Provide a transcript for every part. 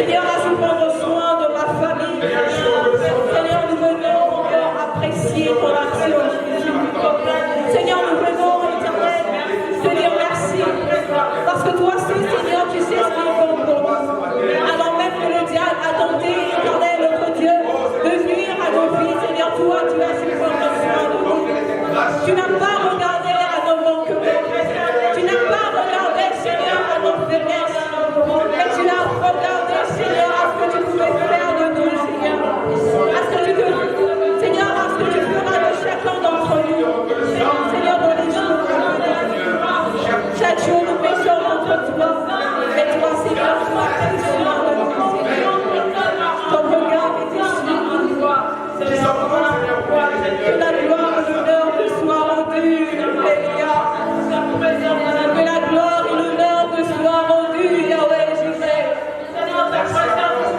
Seigneur, à se prendre soin de ma famille. Seigneur, nous venons encore apprécier ton action. Seigneur, nous venons, Éternel, te dire merci. Parce que toi aussi, Seigneur, tu sais ce qui est bon pour nous. Alors même que le diable a tenté, Éternel, notre Dieu, de nuire à nos vies, Seigneur, toi, tu as su prendre soin de nous. Tu n'as pas regardé à nos manquements. Tu n'as pas regardé, Seigneur, à nos faiblesses. Mais tu as regardé, Seigneur, à ce que tu pouvais faire de nous, Seigneur. Seigneur, à ce que tu feras de chacun d'entre nous. Seigneur, dans les jours chaque jour, nous péchons contre toi. Mais toi, Seigneur, tu as pris soin de nous, Seigneur. Ton regard était sur toi. Seigneur, que la gloire et l'honneur te soient rendus, Alléluia. Que la gloire et l'honneur te soient rendus, Yahweh, Jésus.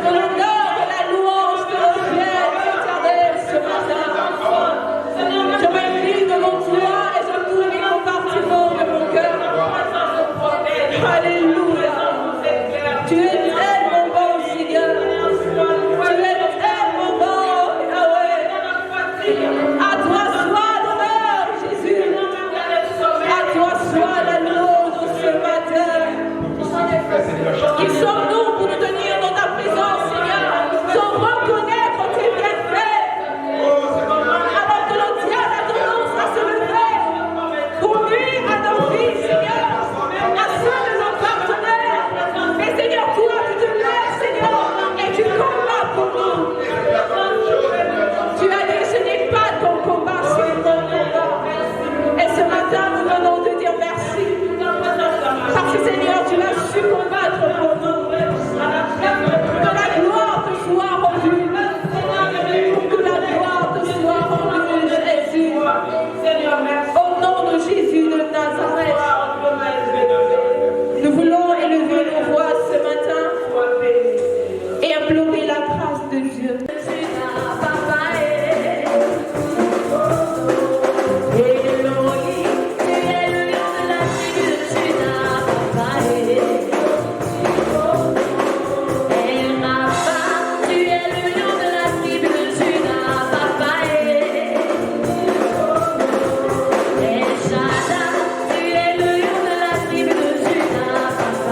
Que l'honneur et la louange te reviennent, Éternel, ce matin. Je m'incline devant toi et je t'ouvre les compartiments de mon cœur. Alléluia. Tu es tellement bon, Seigneur. Tu es tellement bon, Yahweh. À toi soit l'honneur, Jésus. À toi soit la louange ce matin. Qui sommes-nous pour nous tenir dans ta présence, Seigneur, sans reconnaître tes bienfaits? Alors que le diable a tendance à se lever pour nuire à nos vies, Seigneur, à ceux de nos partenaires. Mais Seigneur, toi, tu te lèves, Seigneur, et tu combats pour nous. Tu as dit, ce n'est pas ton combat, c'est mon combat. Et ce matin, nous venons te dire merci. Parce que Seigneur, tu as su combattre pour nous. Que la gloire te soit rendue. Que la gloire te soit rendue, Jésus. Au nom de Jésus de Nazareth, nous voulons élever nos voix ce matin et implorer la grâce de Dieu. Papa.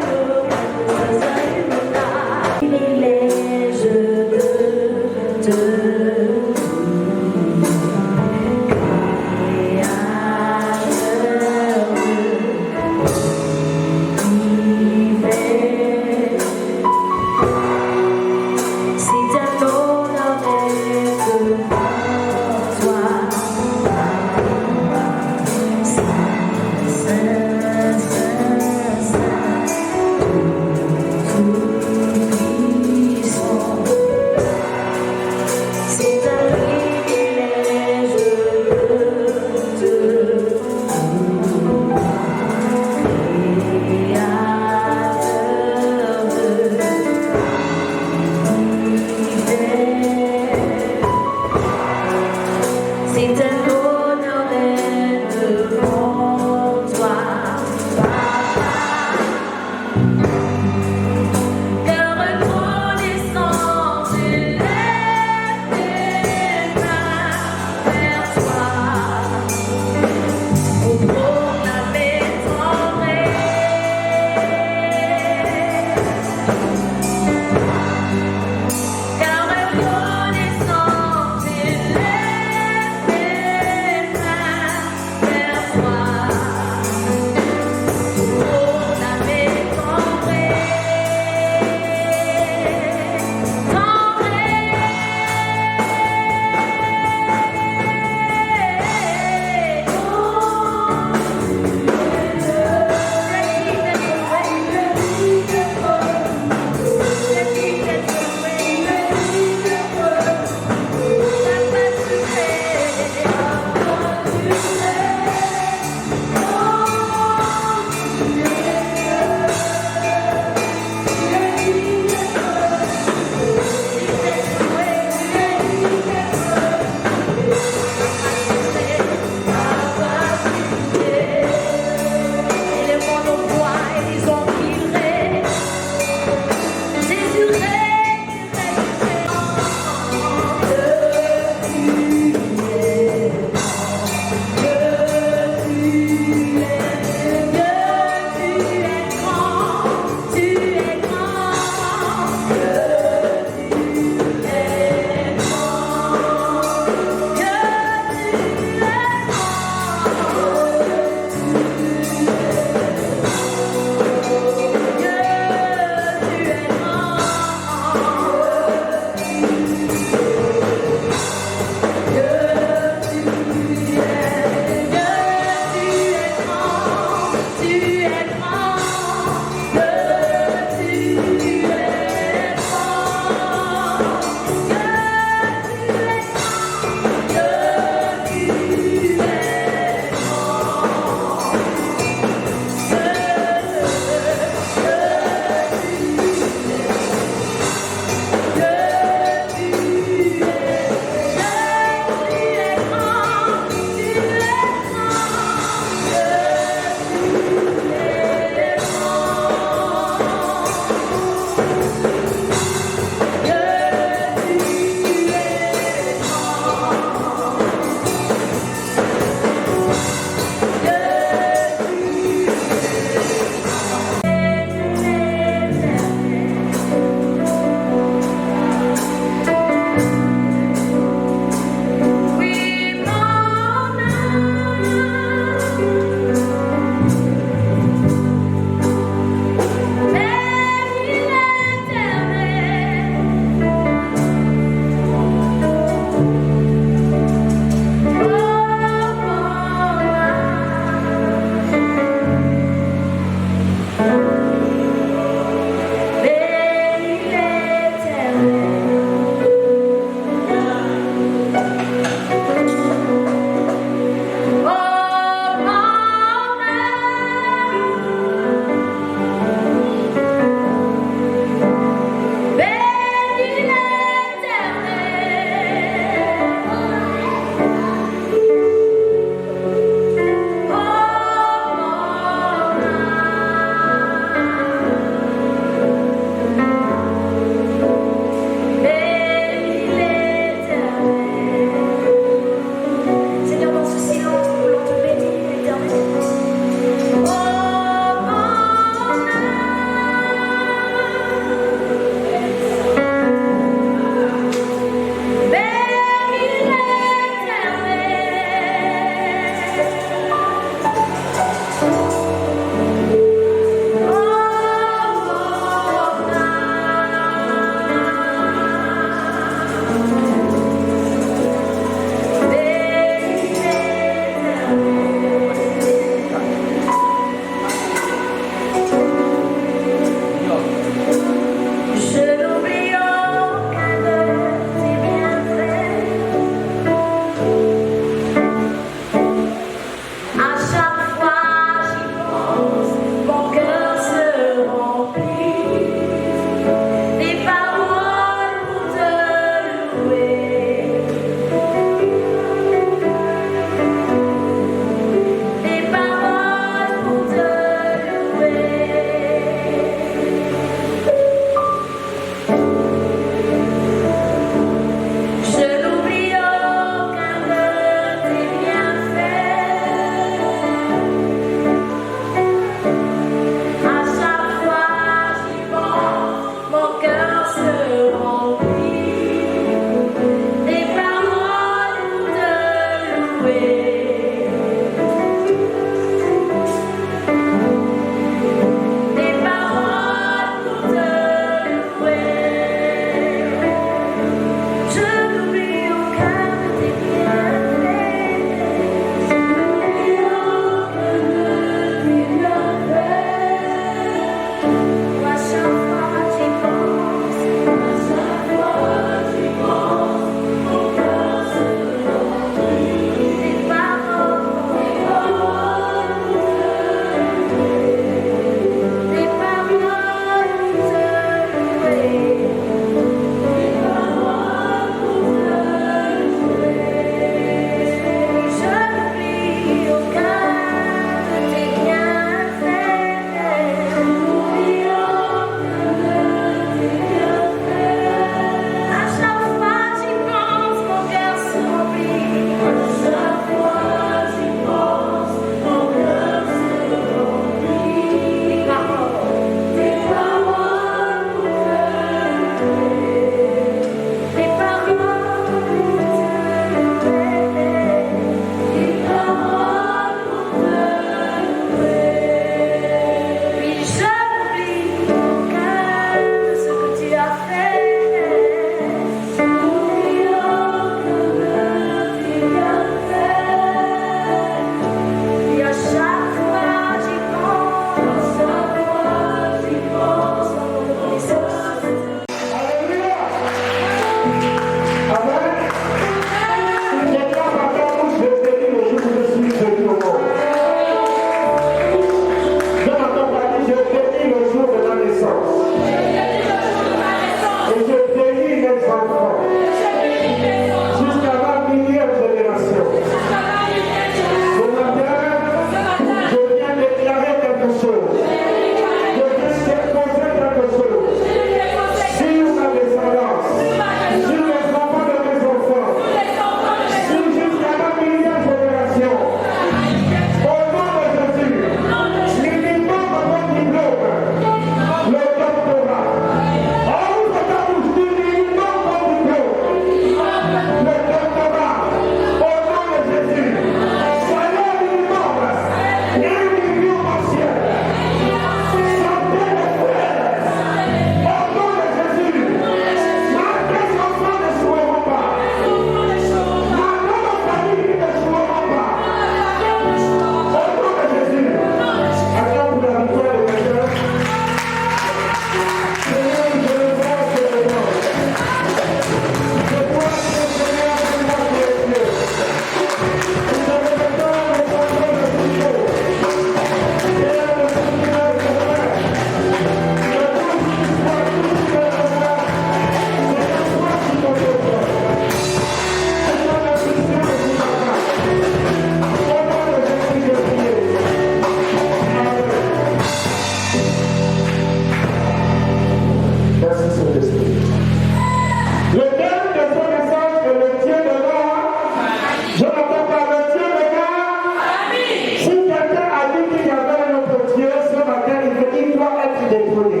doit être détrôné.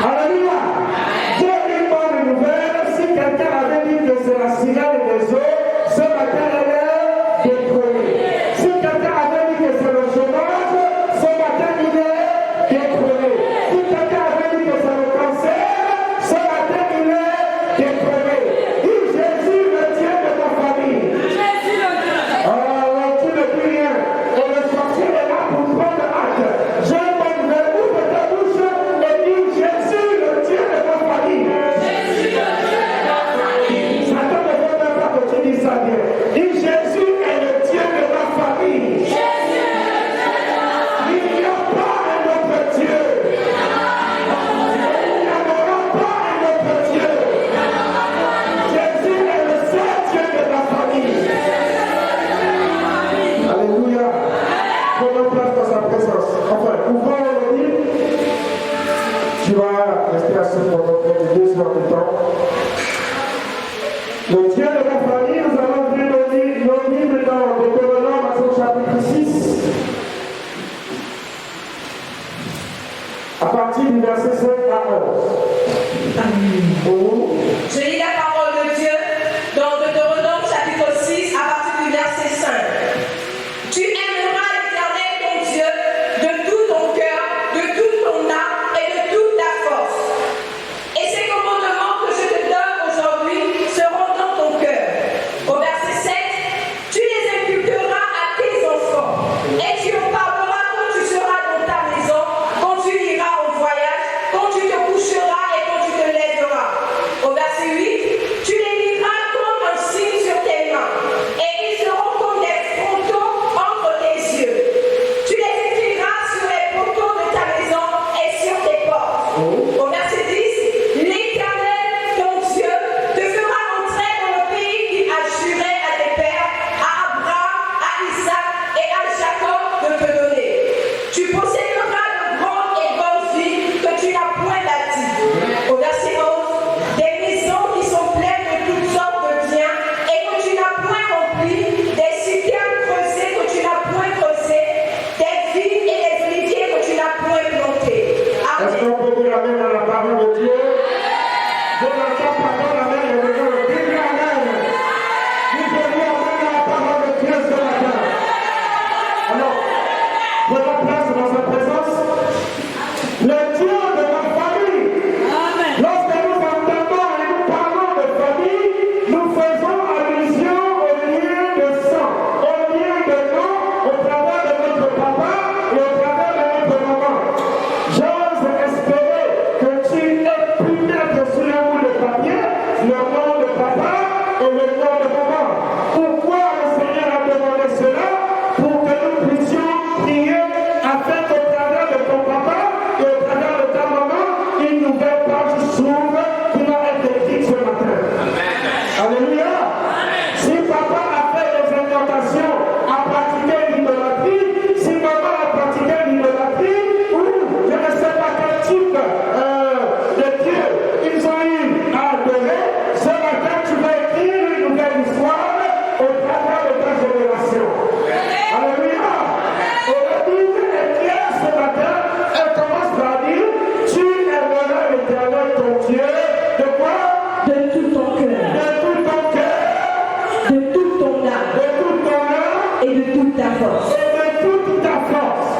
Alléluia. J'ai une bonne nouvelle. Si quelqu'un avait dit que c'est la sirène des eaux, ce matin elle est détrônée. Si quelqu'un avait dit que c'est le chômage, ce matin il est détrôné. Si quelqu'un avait dit que c'est le cancer, ce matin il est détrôné. Dis Jésus, le Dieu de ma famille. Tu ne dis rien. Et le sorcier est là pour prendre acte. J'ai une bonne nouvelle. Ouvre ta bouche et dis Jésus, le Dieu de ma famille. Satan ne veut même pas que tu dises ça bien. Dis Jésus est le Dieu de ma famille. Il n'y a pas un autre Dieu. Il n'y en aura pas un autre Dieu. Jésus est le seul Dieu de ma famille. Alléluia. Prenons place dans sa présence. Enfin, ouvrons le livre. Tu vas rester assis pendant près de 2 heures de temps. Le Dieu de ma famille, nous allons lire nos livres dans Deutéronome à son chapitre 6. À partir du verset 5 à 11. Je lis la parole de Dieu dans Deutéronome chapitre 6 à partir du verset 5. Tu aimeras l'Éternel ton Dieu de tout ton cœur, de toute ton âme et de toute ta force. Et ces commandements que je te donne aujourd'hui seront dans ton cœur. Au verset 7, tu les inculqueras à tes enfants et tu en parleras quand tu seras dans ta maison, quand tu iras au voyage, quand tu te coucheras et quand tu te lèveras. Au verset 8, tu les liras comme un signe sur tes mains et ils seront comme des frontons entre tes yeux. Tu les écriras sur les poteaux de ta maison et sur tes portes. Au verset 10, l'Éternel, ton Dieu, te fera entrer dans le pays qu'il a juré à tes pères, à Abraham, à Isaac et à Jacob de te donner. Tu posséderas de grandes et bonnes villes que tu n'as point bâties. Au verset 11, des maisons qui sont pleines de toutes sortes de biens et que tu n'as point remplies, des citernes creusées que tu n'as point creusées, des vignes et des oliviers que tu n'as point plantés. Est-ce Amen. qu'on peut dire amen à la parole de Dieu? Je n'entends pas dans la main, je veux dire amen. Vous pouvez dire amen à la parole de Dieu ce matin. Alors, prenons place dans sa présence. Le Dieu de ma famille. Lorsque nous entendons et nous parlons de famille, nous faisons allusion au lien de sang, au lien de nom, au travers de notre papa et au travers de notre maman. J'ose espérer que tu aies pu mettre sur le bout de papier le nom de papa et le nom de maman. Pourquoi le Seigneur a demandé cela? Pour que nous puissions prier afin qu'au travers de ton papa et au travers de ta maman, une nouvelle page s'ouvre qui va être écrite ce matin. Alléluia. Si papa a fait des incantations, a pratiqué l'idolâtrie, si maman a pratiqué l'idolâtrie, ou je ne sais pas quel type de Dieu ils ont eu à adorer, ce matin tu vas écrire une nouvelle histoire au travers de ta génération. Alléluia. Et la Bible est claire ce matin, elle commence par dire, tu aimeras l'Éternel ton Dieu, de quoi? De tout ton cœur, De tout ton cœur, de toute ton âme de toute ton âme, et de toute ta force. et de toute ta force.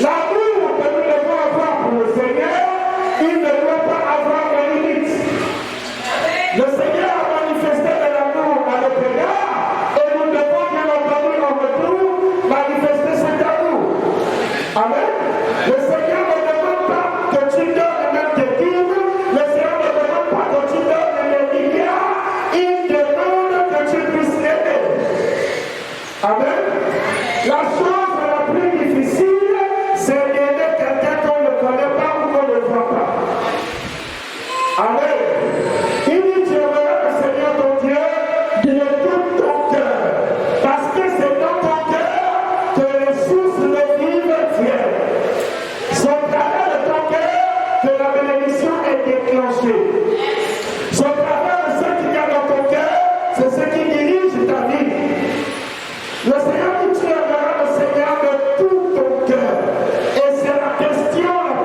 L'amour que nous devons avoir pour le Seigneur, il ne doit pas avoir de limite. Le Seigneur a manifesté de l'amour à notre égard et nous devons bien entendu en retour manifester cet amour. Amen. Le Seigneur ne demande pas que tu donnes même tes dîmes, le Seigneur ne demande pas que tu donnes les milliards, il demande que tu puisses aimer. Amen. La chose la plus difficile, c'est d'aimer quelqu'un qu'on ne connaît pas ou qu'on ne voit pas. Amen. Il dit, tu aimeras le Seigneur ton Dieu de tout ton cœur. Parce que c'est dans ton cœur que les sources de vie viennent. C'est au travers de ton cœur que la bénédiction est déclenchée. C'est au travers de ce qu'il y a dans ton cœur, c'est ce qui dirige ta vie. Le Seigneur dit, tu aimeras le Seigneur de tout ton cœur. Et c'est la question la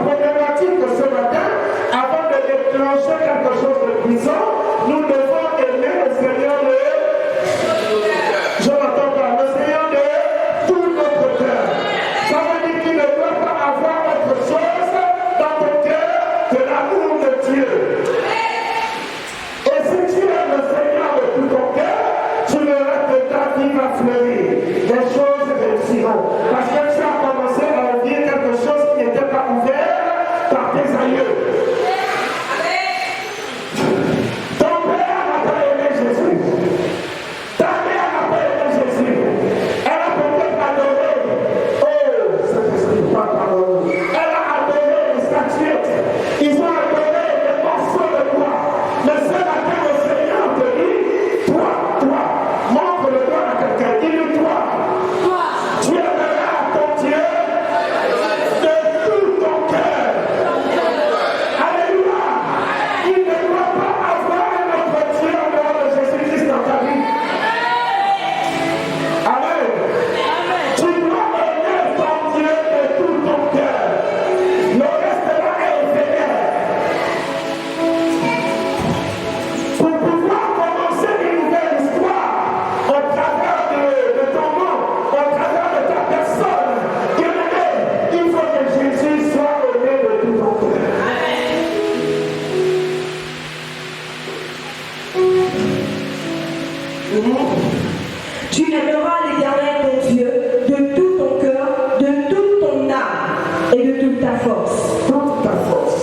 force. toute ta force,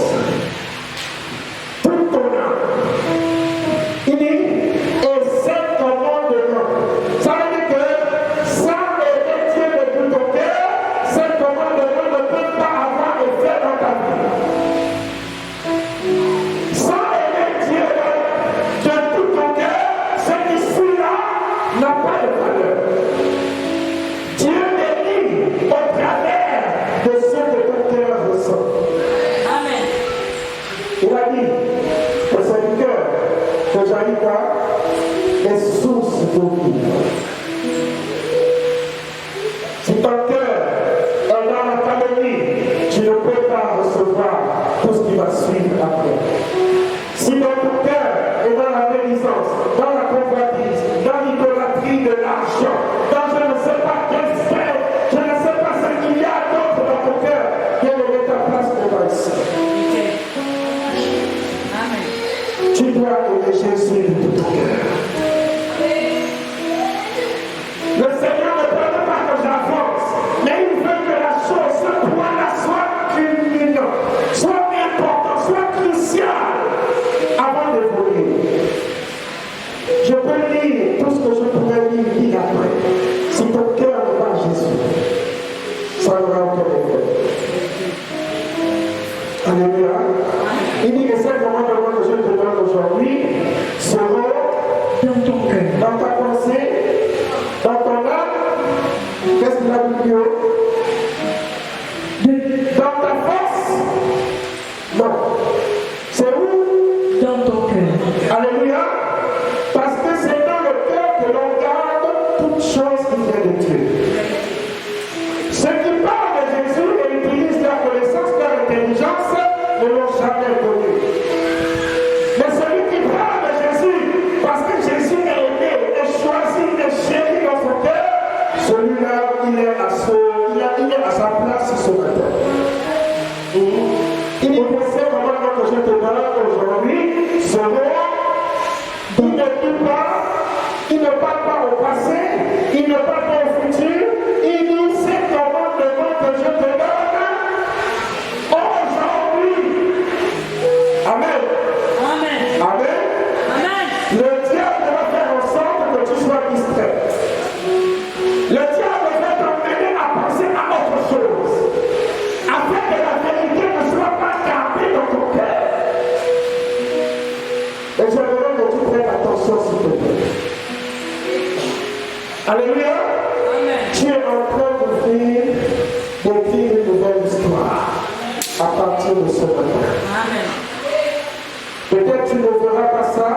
toute ton âme. Il dit, et c'est ton commandement. Ça veut dire que sans aimer Dieu de tout ton cœur, ce commandement ne peut pas avoir effet dans ta vie. Sans aimer Dieu de tout ton cœur, ce qui suit là n'a pas de valeur. Dieu est libre au travers de ce que ton cœur ressent. Amen. Il a dit au serviteur que Jaïka est source d'eau vive. Si ton cœur est dans la calomnie, tu ne peux pas recevoir tout ce qui va suivre après. Si dans ton cœur est dans la médisance, dans la convoitise, dans l'idolâtrie de l'argent, dans je ne sais pas quel fait, je ne sais pas ce qu'il y a d'autre dans ton cœur, quelle est ta place devant ici. Amen. Tu dois aimer Jésus de tout ton cœur. Le Seigneur ne veut pas que j'avance, mais il veut que la chose, ce point-là, soit culminant, soit important, soit crucial avant d'évoluer. Je peux lire tout ce que je pourrais lire après. Si ton cœur n'est pas Jésus, ça aura aucun effet. Alléluia. Il dit que c'est comment que je te donne aujourd'hui seront Dans ton cœur. dans ta pensée, dans ton âme. Qu'est-ce qu'il a dit plus haut? Dans ta force? Non. C'est où? Dans ton cœur. Alléluia. Parce que c'est dans le cœur que l'on garde toute chose qui vient de Dieu. Ceux qui parlent de Jésus et utilisent leur connaissance, leur intelligence, ne l'ont jamais connu. Mais celui qui parle de Jésus, parce que Jésus est aimé, est choisi, est chéri dans son cœur, celui-là, il est à sa place ce matin. Il dit que c'est vraiment que je te donne aujourd'hui, seront, il ne dit pas, il ne parle pas au passé, il ne parle pas au futur, il dit c'est commandement que je te donne aujourd'hui. Amen. Amen. Amen. Amen. Le diable va faire en sorte que tu sois distrait. Le diable va t'emmener à penser à autre chose, afin que la vérité ne soit pas gardée dans ton cœur. Et j'aimerais que tu prennes attention s'il te plaît. Alléluia. Amen. Tu es en train d'écrire une nouvelle histoire à partir de ce matin. Amen. Peut-être tu ne verras pas ça,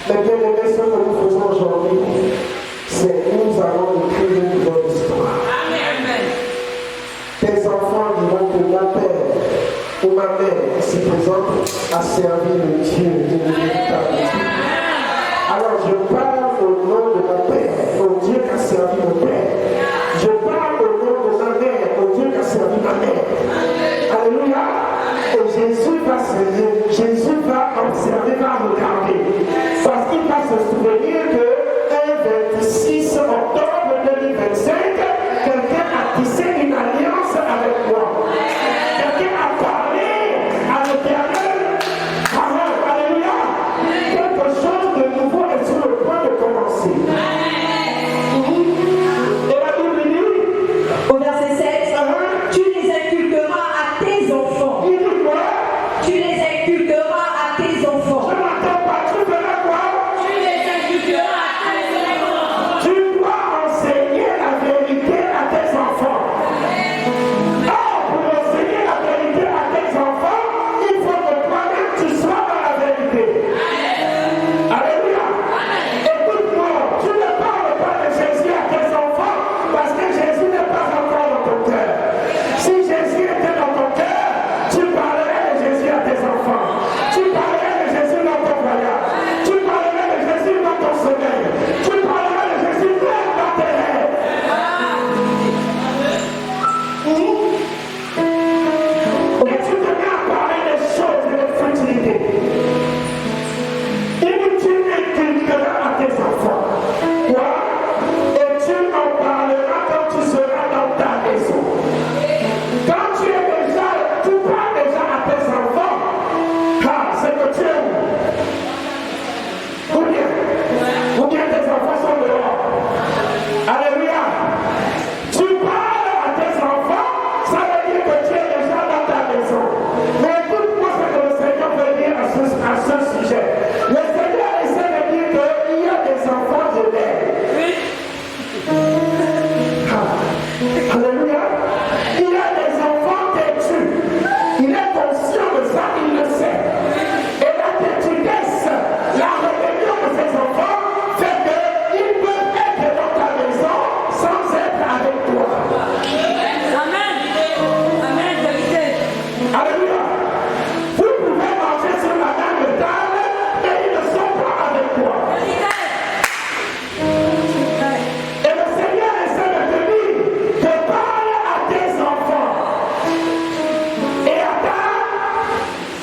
mais bien aimé, ce que nous faisons aujourd'hui, c'est nous allons écrire une nouvelle histoire. Amen. Tes enfants diront que mon père ou ma mère ici présente a servi le Dieu de l'Éternité. Alors je parle au nom de mon père, au Dieu qui a servi mon père. Je parle au nom de ma mère, au Dieu qui a servi ma mère. Alléluia. Et Jésus va observer, va regarder. Parce qu'il va se souvenir que un 26 octobre 2025, quelqu'un a tissé une alliance avec moi. Quelqu'un a parlé à l'Éternel. Alléluia. Quelque chose de nouveau est sur le point de commencer. Et la Bible dit, Au verset 7, tu les inculqueras à tes enfants. il dit quoi? Tu les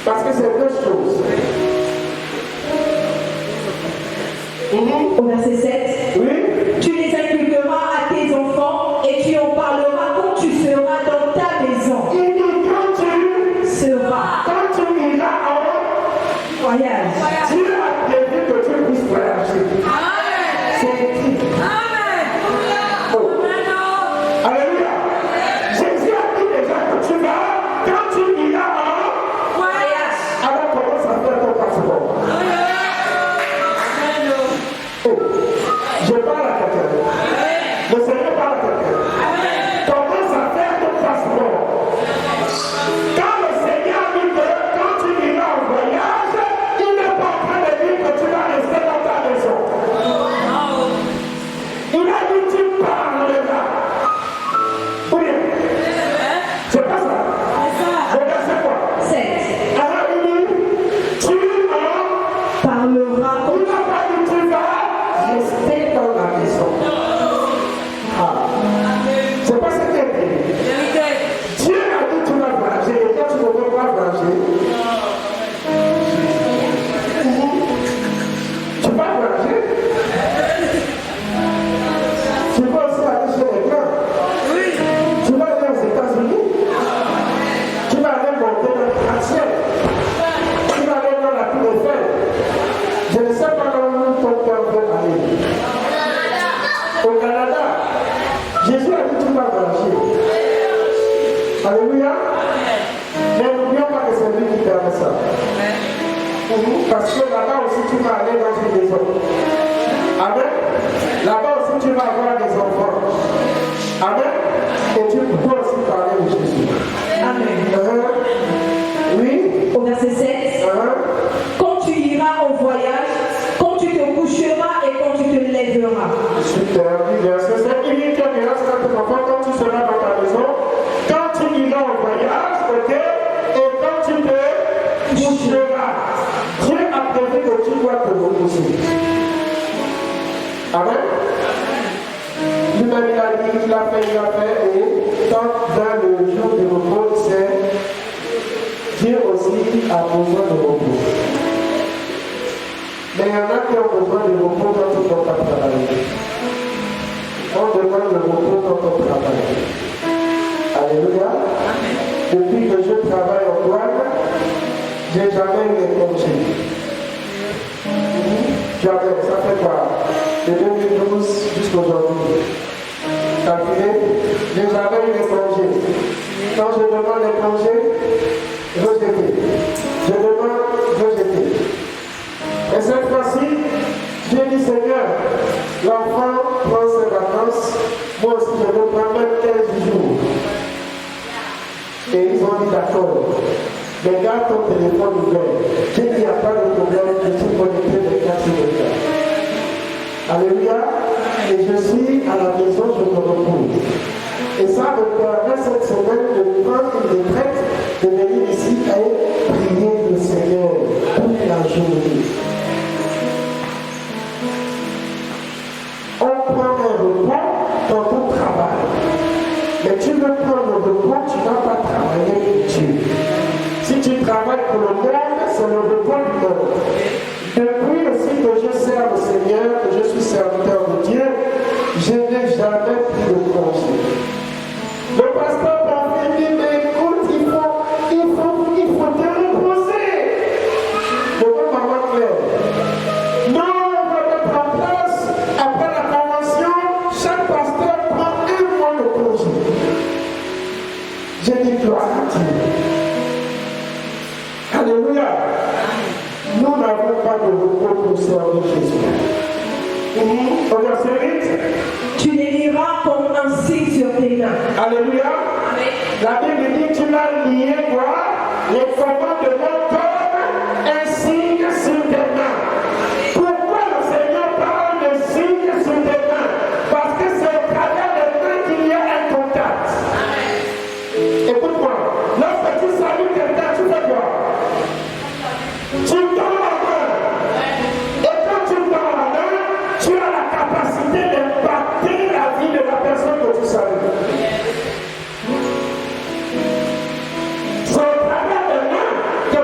Parce que c'est deux choses. Au verset 7. Oui. Tu les inculqueras à tes enfants et tu en parleras quand tu seras dans ta maison. Il dit quand tu Seras. iras en Voyage. Dieu a prévu que tu puisses voyager. C'est écrit. Oh. Alléluia. Jésus a dit déjà que tu vas, quand tu iras en Voyage. alors commence à faire ton passeport. Oh. Je parle à quelqu'un. Le Seigneur parle à quelqu'un. Commence à faire ton passeport. Quand le Seigneur dit que quand tu iras en voyage, il n'est pas en train de dire que tu vas rester dans ta maison. Il a dit tu parleras. Oui. C'est pas ça. Regarde c'est quoi. 7. Alors il dit tu en Parlera il n'a pas dit tu vas rester dans la maison. Ah. C'est pas ce qu'il a dit. Dieu a dit tu vas voyager et toi tu ne veux pas voyager. Tu vas voyager. Tu vas aussi aller chez les grands. Tu vas aller aux États-Unis. Tu vas aller monter dans le gratte-ciel. Tu vas aller dans la tour Eiffel. Je ne sais pas où ton cœur veut aller. Au Canada. Jésus a dit tu vas voyager. Alléluia. Mais n'oublions pas que c'est lui qui permet ça. Parce que là-bas aussi tu vas aller dans une maison. Amen. Là-bas aussi tu vas avoir des enfants. Amen. Et tu peux aussi parler de Jésus. Amen. Oui. Au verset 7. Quand tu iras au voyage, quand tu te coucheras et quand tu te lèveras. Super. Verset 7. Il dit que tu restes avec tes enfants quand tu seras dans ta maison. Quand tu iras au voyage, ok. Et quand tu te coucheras. Dieu a prévu que tu dois te reposer. Amen. Lui-même il a dit, il a fait, et quand dans le jour de repos, c'est Dieu aussi a besoin de repos. Mais il y en a qui ont besoin de repos quand ils vont pas travailler. On demande le repos quand on travaille. Alléluia. Depuis que je travaille en douane, j'ai jamais eu de congé. Jamais, ça fait quoi? De 2012 jusqu'à aujourd'hui. Calculé, j'ai jamais eu de congé. Quand je demande les congés, rejeté. Je demande, rejeté. Et cette fois-ci, j'ai dit Seigneur, l'enfant prend ses vacances, moi aussi je veux prendre même 15 jours. Et ils ont dit d'accord. Mais garde ton téléphone ouvert. J'ai dit il n'y a pas de problème, je suis connecté de 4 sur 24. Alléluia. Et je suis à la maison, je me repose. Et ça me permet cette semaine de prendre une retraite, de venir ici et prier le Seigneur toute la journée. On prend un repos dans ton travail. Mais tu veux prendre le repos, tu ne vas pas travailler pour Dieu. Si tu travailles pour le monde, c'est le repos du monde. Depuis aussi que je sers le Seigneur, que je suis serviteur de Dieu, je n'ai jamais pris de congé. Le pasteur Pamphi dit, mais écoute, il faut te reposer. Je veux maman Claire. Non, on va mettre en place, après la convention, chaque pasteur prend un mois de congé. J'ai dit gloire à Dieu. Alléluia. Nous n'avons pas de repos pour servir Jésus. Au verset 8. Tu les liras comme un signe sur tes mains. Alléluia. La Bible dit tu l'as lié quoi? Les commandements comme un signe sur tes mains. Pourquoi le Seigneur parle de signe sur tes mains? Parce que c'est au travers des mains qu'il y a un contact. Écoute-moi, lorsque tu salues quelqu'un, tu fais quoi? Tu donnes la main. Et quand tu donnes la main, tu as la capacité d'impacter la vie de la personne que tu salues. C'est au travers des mains que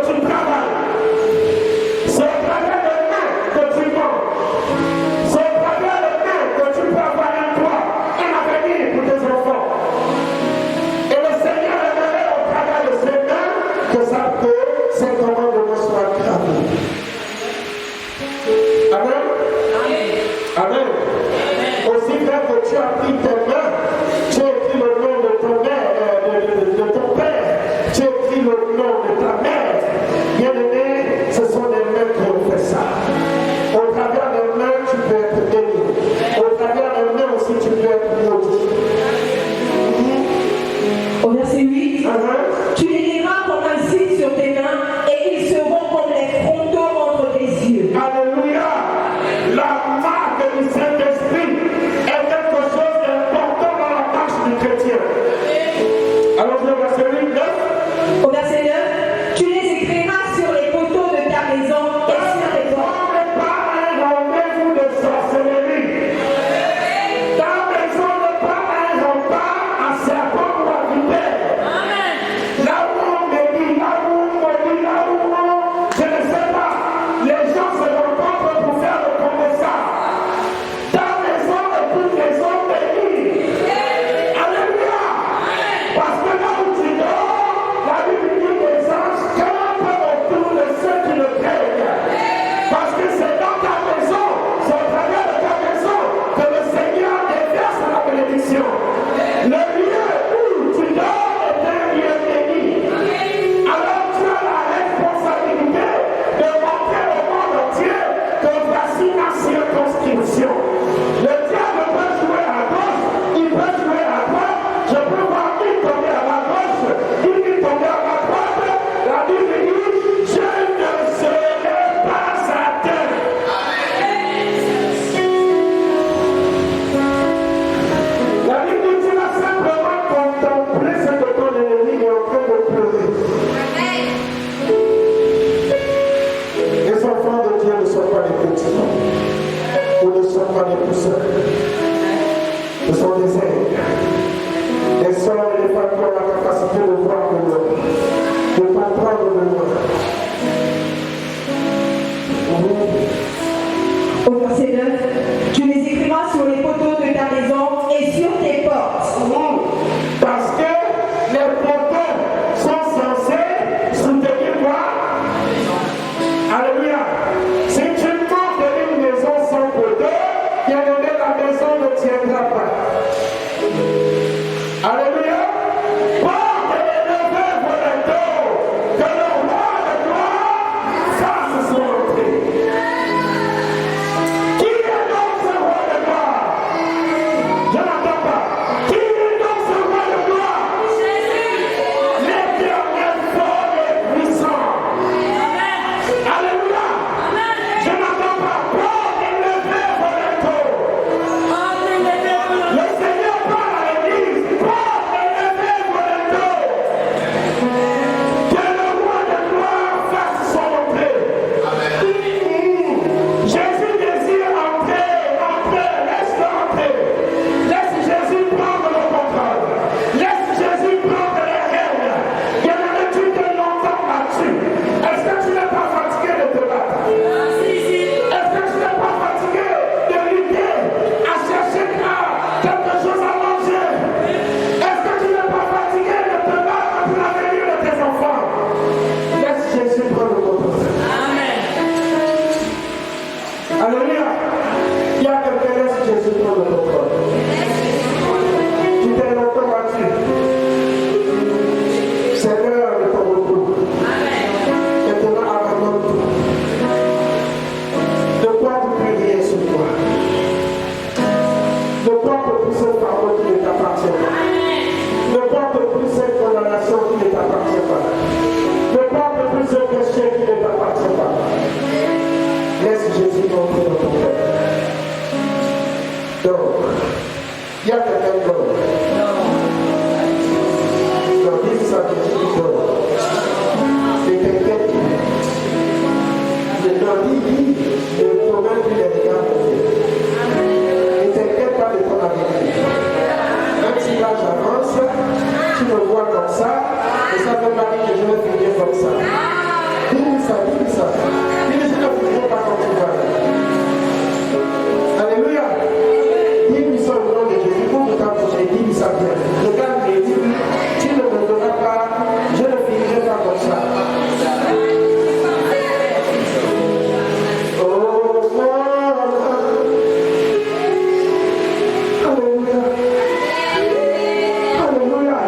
le nom de ta mère. Bien-aimé, ce sont les mains qui ont fait ça. Au travers des mains, tu peux être béni. Au travers des mains aussi, tu peux être maudit. Au verset 8, tu les liras comme un signe sur tes mains et ils seront comme les frontaux entre tes yeux. Alléluia. La marque du Saint-Esprit est quelque chose d'important dans la marche du chrétien. Alors, le verset 8, 9. Au verset 9, tu les écriras sur les poteaux de ta maison et sur tes portes. Ta maison n'est pas un rendez-vous de sorcellerie. Ta maison n'est pas un rempart à serpent ou à vipère. Là où on me dit, là où on me dit, là où on... Je ne sais pas. Les gens se rencontrent pour faire le commerçant. Ta maison est une maison bénie. Alléluia. Parce que là où tu dors, la Bible dit que les anges campent autour de ceux qui le craignent. Parce que c'est dans ta maison, c'est au travers de ta maison que le Seigneur déverse la bénédiction. Le lieu où tu dors est un lieu béni. Alors tu as la responsabilité de montrer au monde entier que voici ma circonscription. Le diable peut jouer à gauche, il peut jouer à droite. Je peux voir une tomber à ma gauche, une tomber à ma droite. La Bible dit, je ne serai pas atteint. La Bible dit, tu vas simplement contempler ce que ton ennemi est en train de pleurer. Les enfants de Dieu ne sont pas des petits, ou ne sont pas des poussins. Ce sont des aigles. Les sœurs et les femmes qui ont la capacité de voir de loin, de comprendre de loin. Au verset 9, tu les écriras sur les poteaux de ta maison et sur tes portes. Parce que les poteaux sont censés soutenir quoi? Alléluia. Si tu montes une maison sans poteau, bien aimé, la maison ne tiendra pas. Alléluia. Porte élevée pour les dos, que le roi de gloire fasse son entrée. Qui est donc ce roi de gloire? Je n'entends pas. Qui est donc ce roi de gloire? L'Éternel fort et puissant. Alléluia. Je n'entends pas. Porte élevée pour les dos. Le Seigneur parle à l'Église. Porte élevée pour les dos. Que le roi de gloire fasse son entrée. Jésus désire entrer, laisse-le entrer. Laisse Jésus prendre le contrôle. Laisse Jésus prendre les rênes. Il y en a tu te longtemps là-dessus. Est-ce que tu n'es pas fatigué de te battre? Est-ce que tu n'es pas fatigué de lutter, à chercher quelque chose à manger? Est-ce que tu n'es pas fatigué de te battre pour l'avenir de tes enfants? Laisse Jésus prendre le contrôle. Alléluia. Il y a quelqu'un, laisse Jésus prendre le contrôle. Tu t'es longtemps battu. C'est l'heure de ton retour. Maintenant, abandonne tout. Ne porte plus rien sur toi. Ne porte plus ce fardeau qui ne t'appartient pas. Ne porte plus cette condamnation qui ne t'appartient pas. Ne porte plus ce péché qui ne t'appartient pas. Laisse Jésus entrer dans ton cœur. Donc, il y a quelqu'un d'autre. Donc, dis ça, dis d'autre. Et quelqu'un qui dis, ne promets plus les regards de Dieu. Ne t'inquiète pas de ton avenir. Même si là j'avance, tu me vois comme ça, et ça veut pas dire que je vais finir comme ça. Dis-lui ça, dis-lui ça. Dis-lui je ne finirai pas comme tu vas. Alléluia. Dis-lui ça au nom de Jésus. Pour que ta bouche, dis-lui ça bien. Regarde-le, dis-lui, tu ne me donneras pas, je ne finirai pas comme ça. Oh, Alléluia. Alléluia.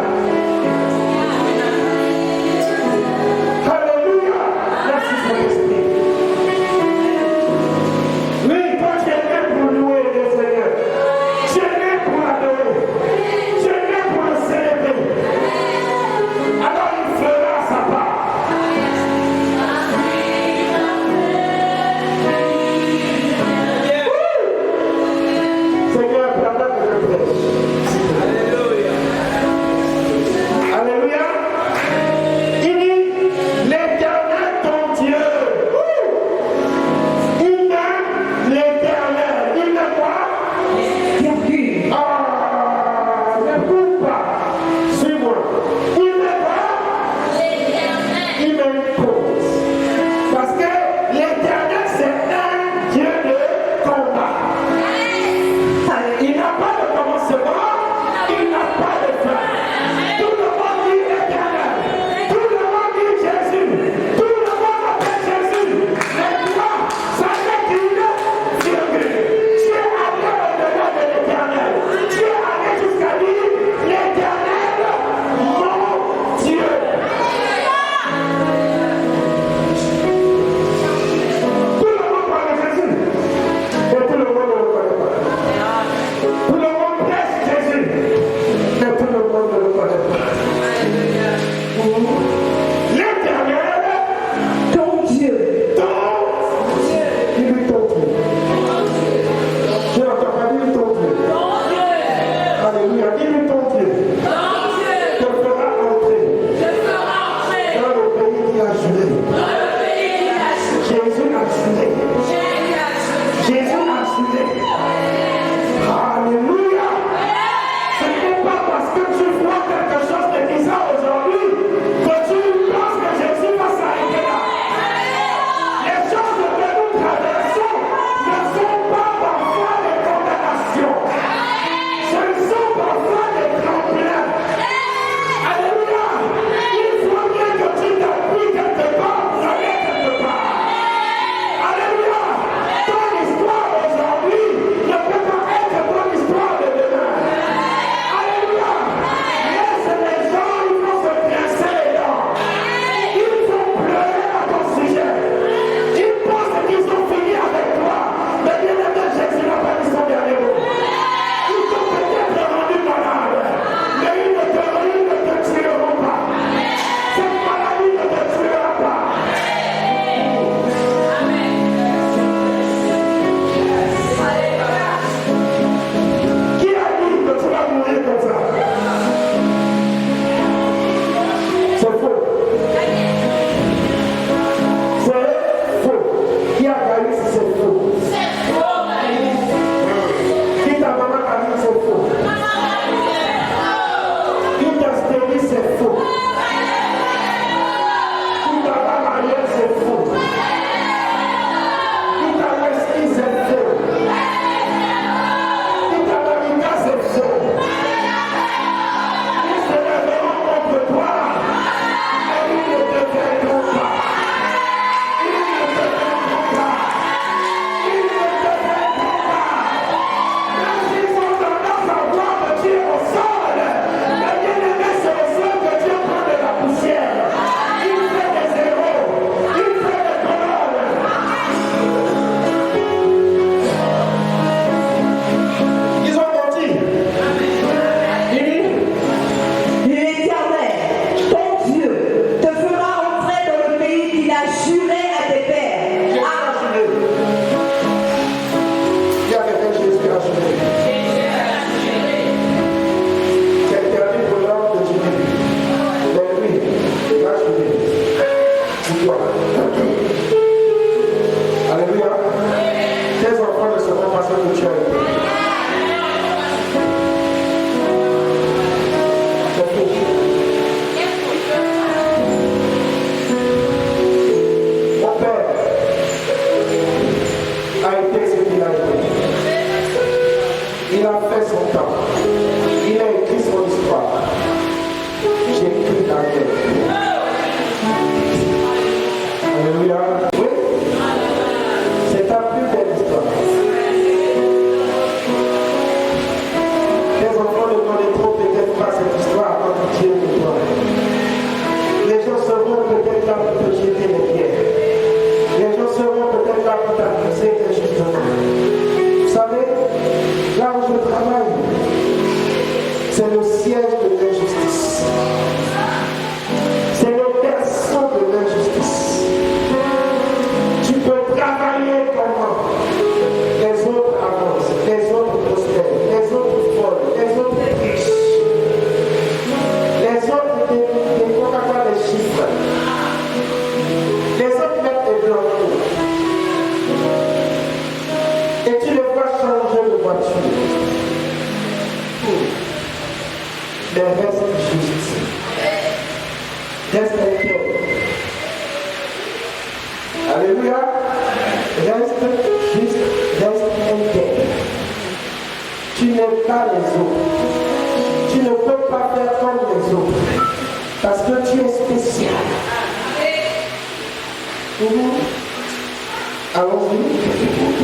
Allons-y.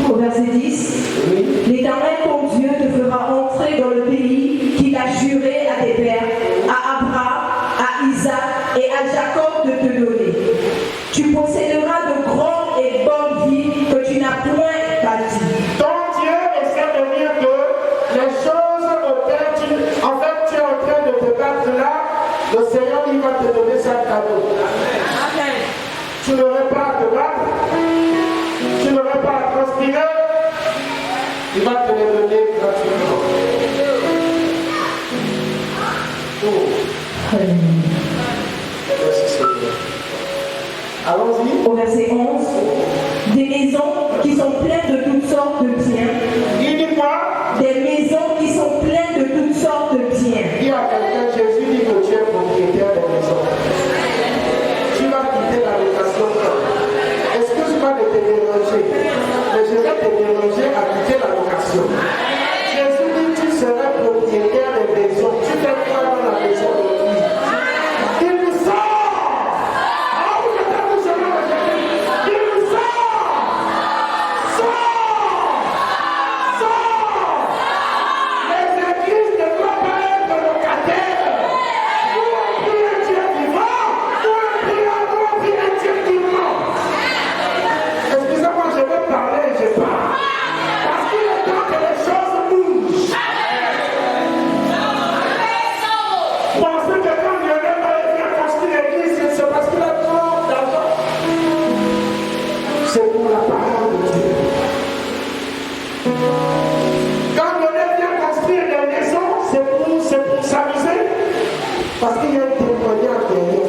Au verset 10. Oui. L'Éternel ton Dieu te fera entrer dans le pays qu'il a juré à tes pères, à Abraham, à Isaac et à Jacob de te donner. Tu posséderas de grandes et bonnes villes que tu n'as point bâties. Ton Dieu essaie de dire que les choses auxquelles tu es en train de te battre là, le Seigneur il va te donner ça cadeau. Amen. Tu n'aurais pas à te battre, tu n'aurais pas à transpirer, il va te les donner gratuitement. Oh. Merci Seigneur. Allons-y. Au verset 11, des maisons qui sont pleines de toutes sortes de biens. Il dit quoi? Des maisons qui sont pleines de toutes sortes de biens. Dis à quelqu'un, Jésus dit que tu es propriétaire des maisons. Tu vas quitter la location. Excuse-moi de te déranger, mais je vais te déranger à quitter la location. Jésus dit que tu seras propriétaire des maisons. Tu fais quoi dans la maison de lui? Il nous sort! Ah, vous êtes à vous, je vais rejeter. Il nous sort! Sors! Les églises ne doivent pas être locataires. Nous on prie un Dieu vivant, nous on prie un Dieu vivant. Excusez-moi, je vais parler, je parle. Parce qu'il est temps que les choses bougent. Pensez que quand Lionel va venir construire l'église, c'est parce qu'il a trop d'argent. C'est pour la parole de Dieu. Quand Lionel vient construire des maisons, c'est pour s'amuser. Parce qu'il y a un témoignage derrière.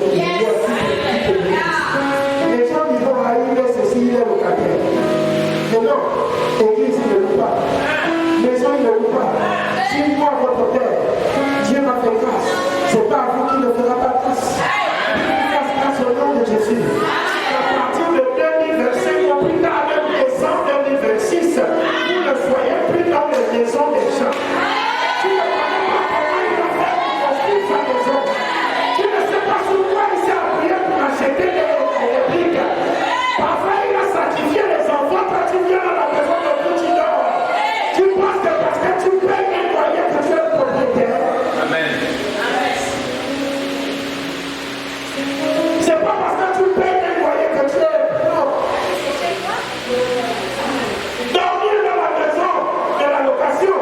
Les gens diront, ah, il est ceci, il est locataire. Mais non, église, il ne loue pas. Maison, il ne loue pas. Si moi, votre père, Dieu m'a fait grâce, c'est pas à vous qui ne fera pas grâce. Grâce au nom de Jésus. À partir de 2025, ou plus tard, même décembre 2026, vous ne soyez plus dans les maisons des gens. Tu ne connais pas comment il a fait pour construire sa maison. Tu ne sais pas sur quoi il s'est appuyé pour acheter des briques. Parfois, il a sacrifié les enfants quand tu viens dans la maison de Dieu, tu dors. Tu penses que parce que tu payes un loyer que tu es propriétaire. Amen. C'est pas parce que tu payes un loyer que tu es. Non. Dormir dans la maison de la location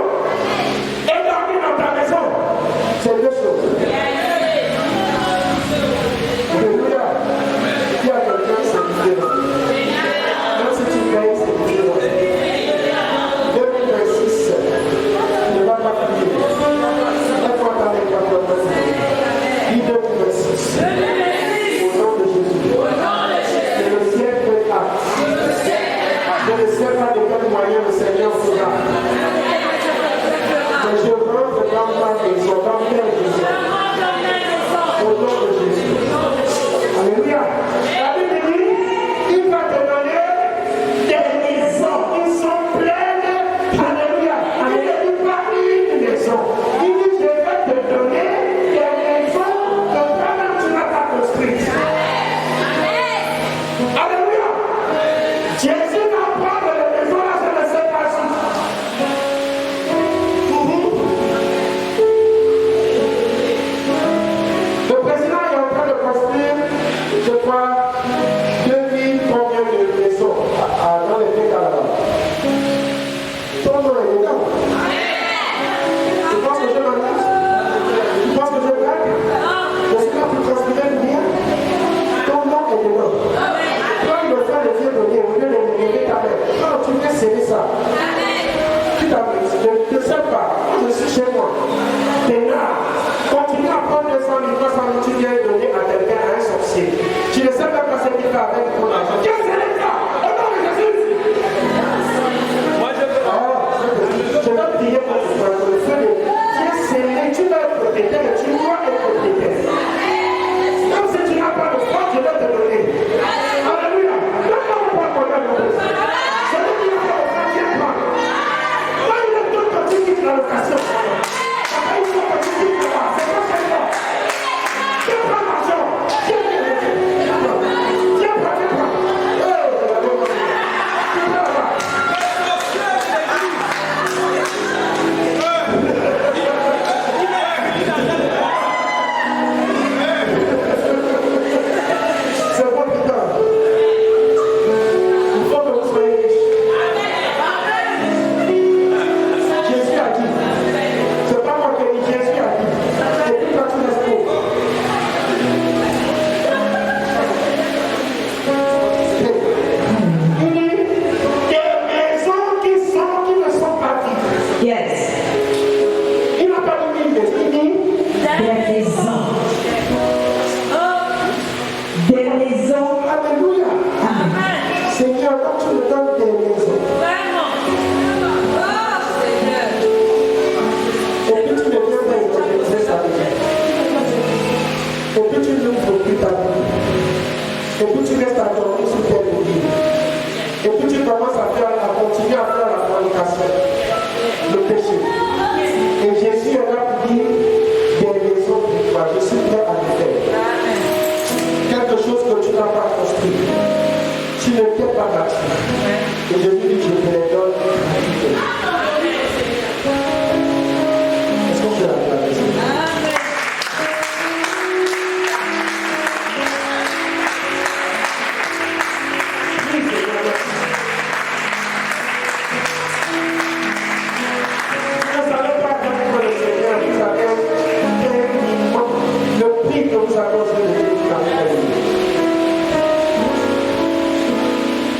et dormir dans ta maison, c'est deux choses. Alléluia. Il y a quelqu'un, c'est différent. Même si tu payes, c'est différent. 2026 ne va pas finir. Laisse-moi t'amener par ton nom. Dis 2026. Au nom de Jésus. Que le ciel fait acte. Je ne sais pas de quel moyen le Seigneur fera. Mais je rentre dans ma maison, dans quelle maison? Au nom de Jésus. Alléluia. La Bible dit, il va te donner des maisons qui sont pleines. Alléluia. Il ne dit pas une maison. Il dit, je vais te donner des maisons que toi-même tu n'as pas construites. Alléluia. Jésus n'a pas de la maison là, je ne sais pas si. Le président est en train de construire, je crois, 2000 combien de maisons dans les pays là-bas. Ton nom est dedans. Tu penses que je m'engage? Tu penses que je blague? Je suis là pour transpirer le bien. Ton nom est dedans. Toi, il me fait le Dieu donner, au lieu de me lever ta main. Non, tu viens serrer ça. Tu t'amuses, je ne sais pas. Je suis chez moi. T'es là. Continue à prendre 200 000, 300 000, tu viens donner à quelqu'un, à un sorcier. Tu ne sais même pas ce qu'il fait avec ton argent. Viens serrer ça. Au nom de Jésus. Moi, je peux. Je vais prier pour le feu de Dieu serré. Tu vas être propriétaire et tu dois être propriétaire. Même si tu n'as pas de foi, je vais te donner. Alléluia. Donne-moi mon problème. Celui qui n'a pas de foi, viens prendre. Moi, il est tout petit qui quitte la location. Après, il faut que tu quittes là-bas. C'est pas chez toi. Viens prendre l'argent. Viens prendre. maisons. Alléluia. Seigneur, quand tu me donnes des maisons, et puis tu me viens d'évangéliser sa vie, et puis tu n'ouvres plus ta vie, et puis tu restes à dormir sur tes lits, et puis tu commences à continuer à faire la fornication, le péché. Et Jésus est là pour dire des maisons pour toi, je suis prêt à le faire. Quelque chose que tu n'as pas construit, tu ne t'es pas bâti. Et je lui dis, je te les donne gratuitement. Est-ce qu'on peut l'applaudir?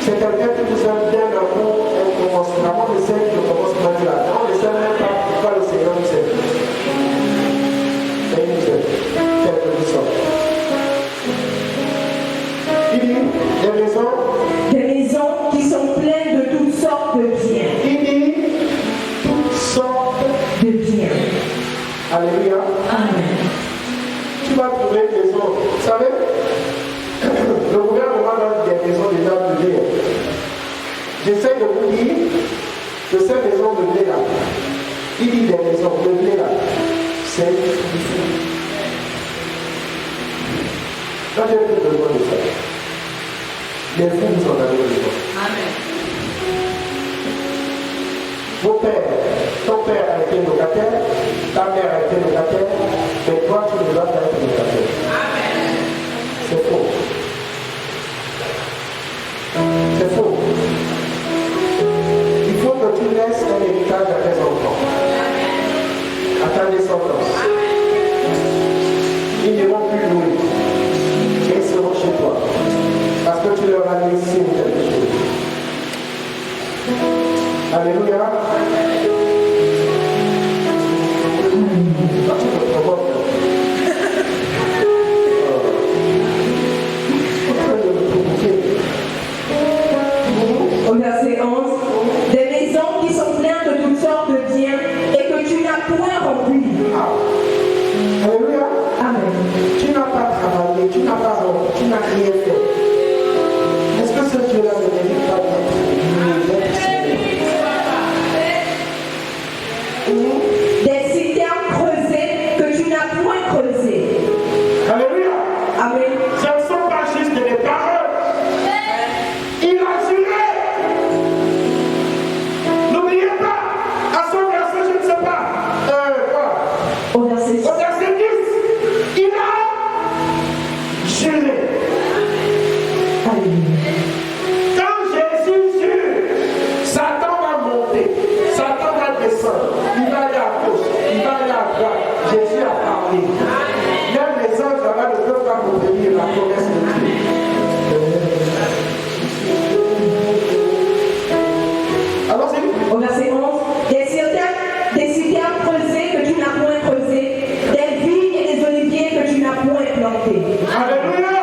C'est quelqu'un qui vous aime bien d'amour et au commencement de celle qui commence par dire non, ne sait même pas pourquoi le Seigneur nous aime. Et il nous aime, tel que nous sommes. Il dit des maisons qui sont pleines de toutes sortes de biens. Il dit toutes sortes de biens. Alléluia. Amen. Tu vas trouver des maisons. Vous savez, le gouvernement donne des maisons déjà meublées. J'essaie de vous dire que ces maisons meublées là, il dit des maisons meublées là, c'est fou. Quand j'ai plus besoin de ça, les fous sont dans les maisons. Amen. Ton père a été locataire, ta mère a été locataire, mais toi tu ne dois pas être locataire. Amen. C'est faux. C'est faux. Il faut que tu laisses un héritage à tes enfants, à ta descendance. Ils ne vont plus louer. Ils seront chez toi. Parce que tu leur as laissé quelque chose. Alléluia. Quand tu me provoques, au verset 11, des maisons qui sont pleines de toutes sortes de biens et que tu n'as point rempli. Alléluia. Amen. Tu n'as pas travaillé, tu n'as pas rempli, tu n'as rien fait. Est-ce que ce Dieu-là ne mérite pas d'être des citernes creusées que tu n'as point creusées. Alléluia. Amen. Ce ne sont pas juste des paroles. Il a juré. N'oubliez pas, à son verset, je ne sais pas. Quoi? Au verset 10. Au verset 10, il a juré. Alléluia. Quand Jésus jure, Satan va monter, Satan va descendre, il va aller à gauche, il va aller à droite. Jésus a parlé. Même les anges là-bas ne peuvent pas contenir la promesse de Dieu. Allons-y. Au verset 11, des citernes creusées que tu n'as point creusées, des vignes et des oliviers que tu n'as point plantés. Alléluia.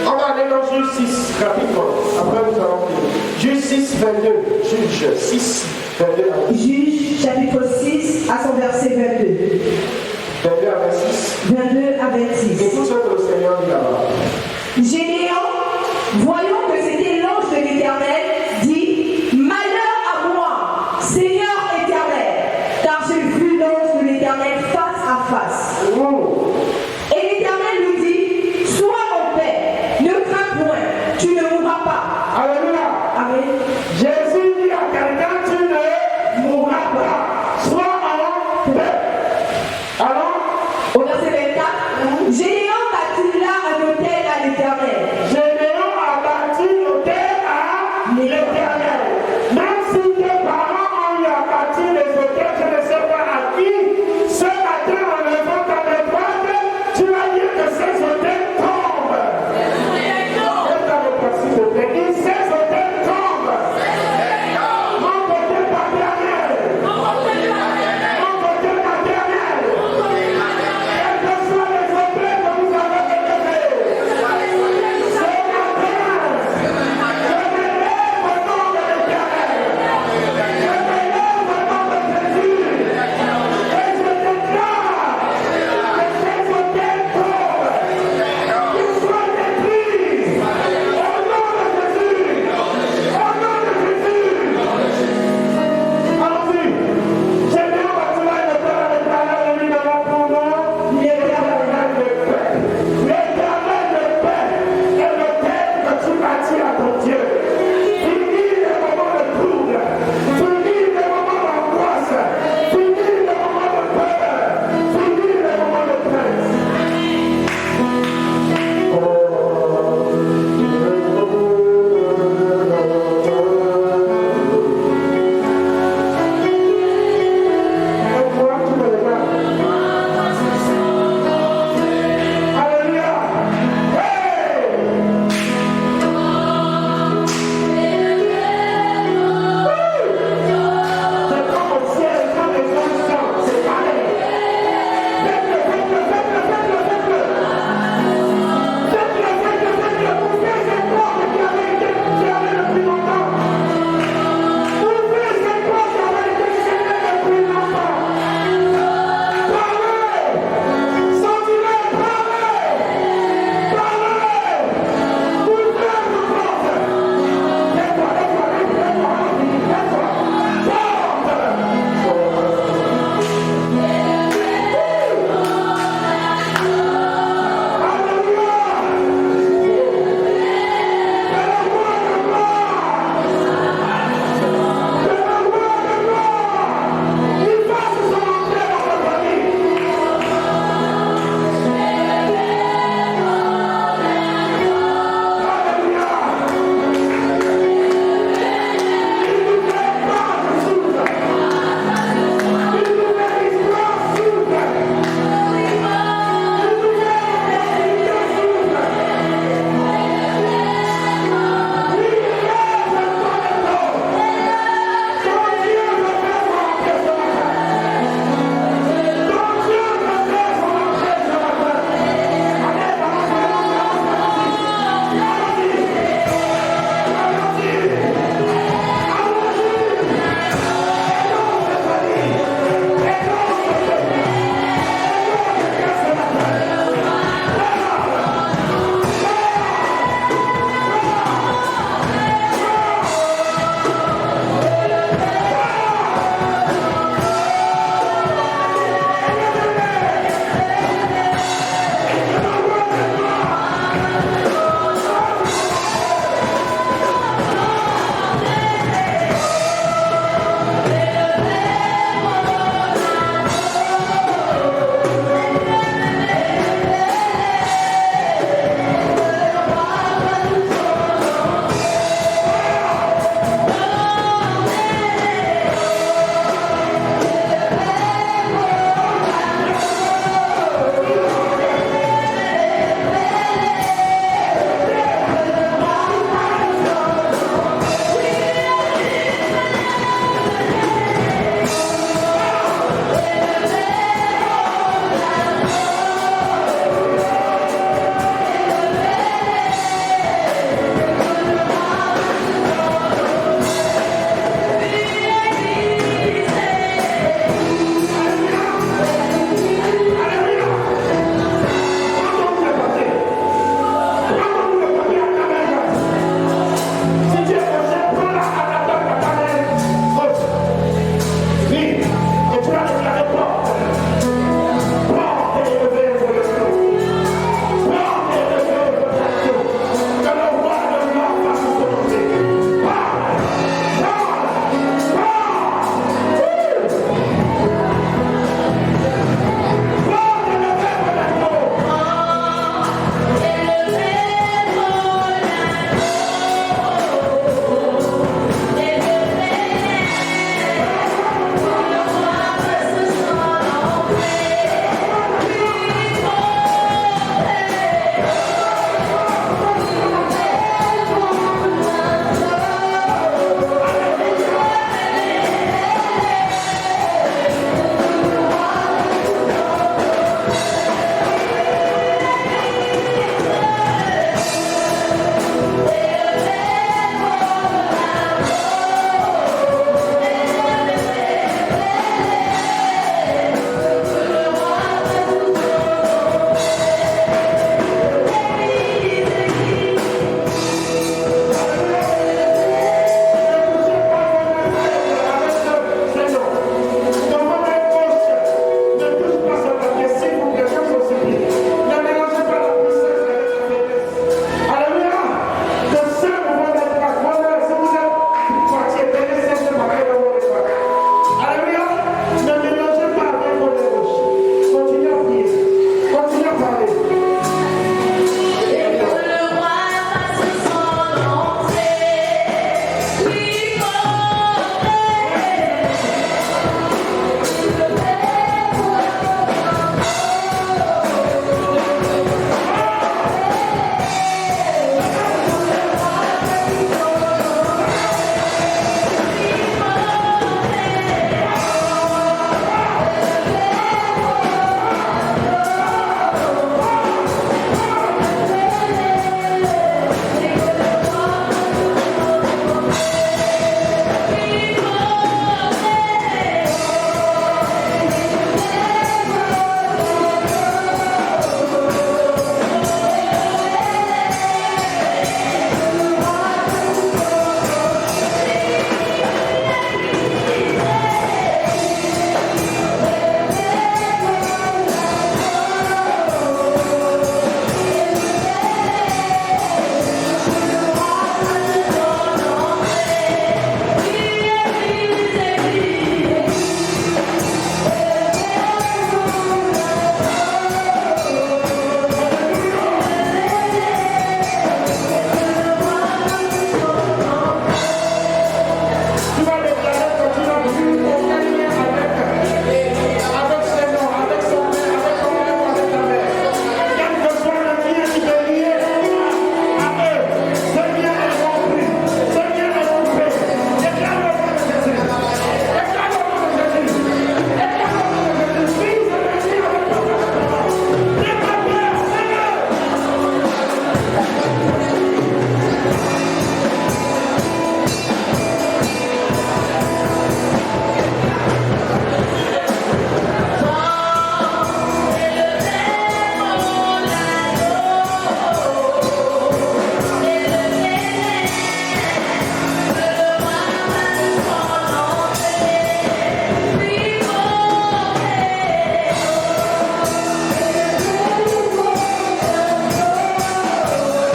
On va aller dans Juge 6 rapidement. Après nous allons finir. Juge 6, 22. Juge 6, 22. Juge chapitre 6 à son verset 22. 22 à 26. 22 à 26. Et tout ce que le Seigneur dit là-bas. Gédéon, voyant que c'était l'ange de l'Éternel, dit: malheur à moi, Seigneur éternel, car j'ai vu l'ange de l'Éternel face à face. Et l'Éternel lui dit: sois en paix, ne crains point, tu ne mourras pas. Alléluia. Amen. Jésus dit à quelqu'un: tu ne mourras pas. Sois en paix. Alors, Au verset 24, Gédéon bâtit là un autel à l'Éternel. Gédéon a bâti l'autel à l'Éternel. Même si tes parents ont eu à bâtir les autels, je ne sais pas à qui, ce matin en levant ta main droite, tu vas dire que ces autels tombent. Faites avec moi s'il te plaît. Dis: ces autels tombent. Remporté paternel. Remporté paternel. Quels que soient les autels que vous avez élevés,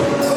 Déclare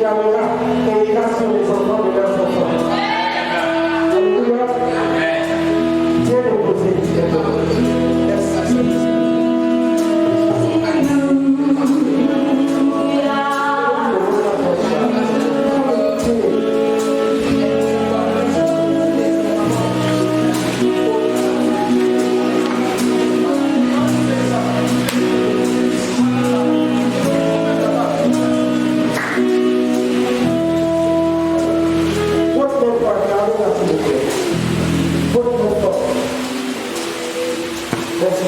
regardera et ira sur les enfants de leurs enfants. Alléluia. Dieu nous bénit. Merci.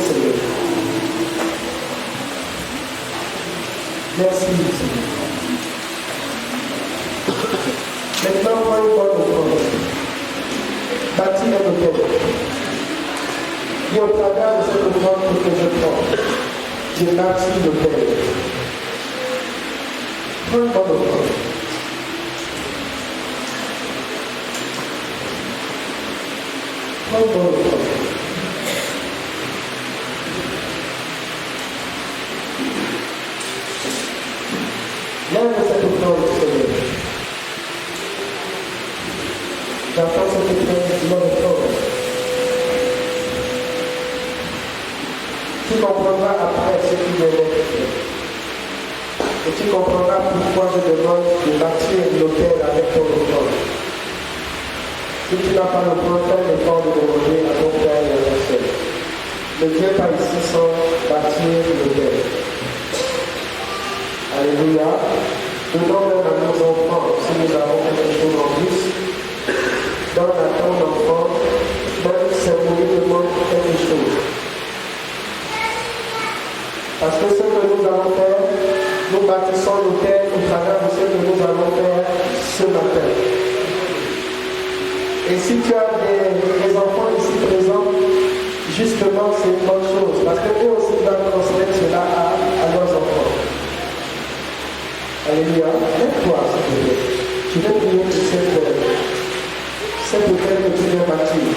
Merci, Seigneur. Maintenant, prends une bonne offrande. Bâtis un hôtel. Et au travers de cette offrande que je prends, j'ai bâti l'hôtel. Prends une bonne offrande. Prends une bonne offrande. Lève cette offrande, Seigneur. J'entends cette offrande. Tu comprendras après ce qui vient d'être fait. Et tu comprendras pourquoi je demande de bâtir l'hôtel avec ton offrande. Si tu n'as pas l'offrande, fais l'effort de demander à ton Père et à ta sœur. Ne viens pas ici sans bâtir l'hôtel. Alléluia. Donnons même à nos enfants, si nous avons quelque chose en plus, donne à ton enfant, même symbolisement quelque chose. Parce que ce que nous allons faire, nous bâtissons l'hôtel au travers de ce que nous allons faire ce matin. Et si tu as des enfants ici présents, justement c'est une bonne chose, parce que eux aussi doivent transmettre cela à leurs enfants. Alléluia. Lève-toi, s'il te plaît. Je vais prier pour cette hôtel que tu viens bâtir.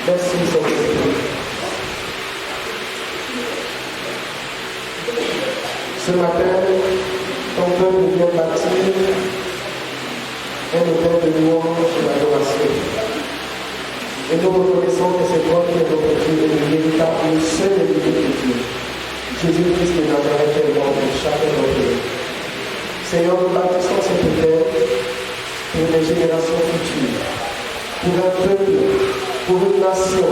Merci, Seigneur. Ce matin, ton peuple vient bâtir un hôtel de louange et d'adoration. Et nous reconnaissons que c'est toi qui es notre Dieu et le véritable, le seul et l'unique Dieu. Jésus-Christ de Nazareth est mort pour chacun d'entre nous. Seigneur, nous bâtissons cette terre pour les générations futures, pour un peuple, pour une nation,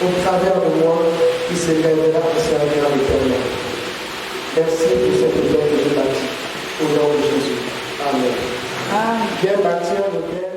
au travers de moi, qui se lèvera et servira l'Éternel. Merci pour cette terre que je bâtis. Au nom de Jésus. Amen. Viens bâtir le terre.